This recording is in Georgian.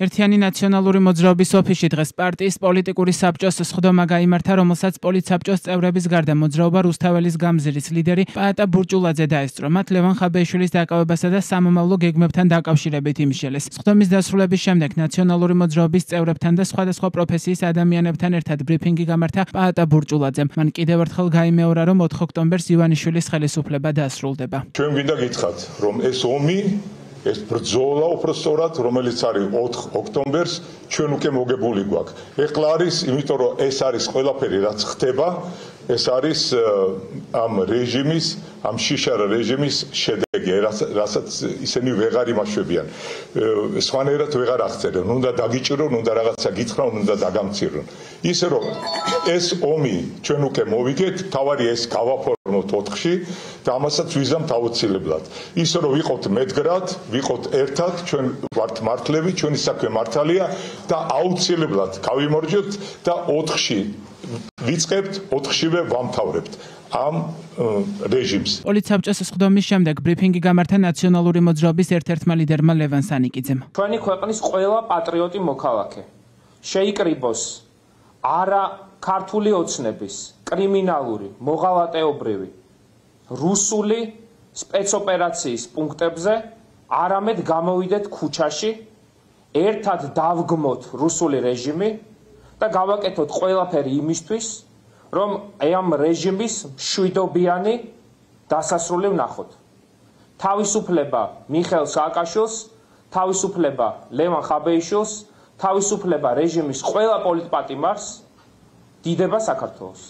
ერთიანი ნაციონალური მოძრაობის ოფისში დღეს პარტიის პოლიტიკური საბჭოს სხდომა გაიმართა, რომელსაც პოლიტსაბჭოს წევრების გარდა მოძრაობა რუსთაველის გამზირის ლიდერი პაატა ბურჭულაძე დაესწრო. მათ ლევან ხაბეიშვილის დაკავებასა და სამომავლო გეგმებთან დაკავშირებით იმიშელეს. სხდომის დასრულების შემდეგ ნაციონალური მოძრაობის წევრებთან და სხვადასხვა პროფესიის ადამიანებთან ერთად ბრიფინგი გამართა პაატა ბურჭულაძემ. მან კიდევ ერთხელ გაიმეორა, რომ 4 ოქტომბერს ივანიშვილის ხელისუფლება დასრულდება. ჩვენ გვინდა გითხრათ, რომ ეს ომი ეს ბრძოლა უпростоრად, რომელიც არის 4 ოქტომბერს, ჩვენ უკვე მოგებული გვაქვს. ეხლა არის, იმიტომ რომ ეს არის ყველაფერი, რაც ხდება, ეს არის ამ რეჟიმის, ამ შიშარა რეჟიმის შედეგი, რასაც ისინი ვეღარ იმაშვებიან. სხვანაირად ვეღარ აღწერენ, უნდა დაგიჭირონ, უნდა რაღაცა გითხრან, უნდა დაგამცირონ. ისე რომ ეს ომი ჩვენ უკვე მოვიგეთ, თავარი ეს გავაფორმოთ 4-ში და ამასაც ვიზამთ აუცილებლად. ისე რომ ვიყოთ მედგრად, ვიყოთ ერთად, ჩვენ ვართ მართლები, ჩვენი საქმე მართალია და აუცილებლად გავიმორჯოთ და 4-ში ვიწყებთ, 4-შივე ვამთავრებთ ამ რეჟიმს. პოლიტსაბჭოს სხდომის შემდეგ ბრიფინგი გამართა ნაციონალური მოძრაობის ერთ-ერთმა ლიდერმა ლევან სანიკიძემ. ჩვენი ქვეყნის ყველა პატრიოტი მოქალაქე შეიკრიბოს არა ქართული ოცნების, კრიმინალური, მოღალატეობრივი, რუსული სპეცოპერაციის პუნქტებზე, არამედ გამოვიდეთ ქუჩაში, ერთად დავგმოთ რუსული რეჟიმი და გავაკეთოთ ყველაფერი იმისთვის, რომ ამ რეჟიმის მშვიდობიანი დასასრული ვნახოთ. თავისუფლება მიხეილ სააკაშვილს, თავისუფლება ლევან ხაბეიშვილს, თავისუფლება რეჟიმის ყველა პოლიტპატიმარს, დიდება საქართველოს.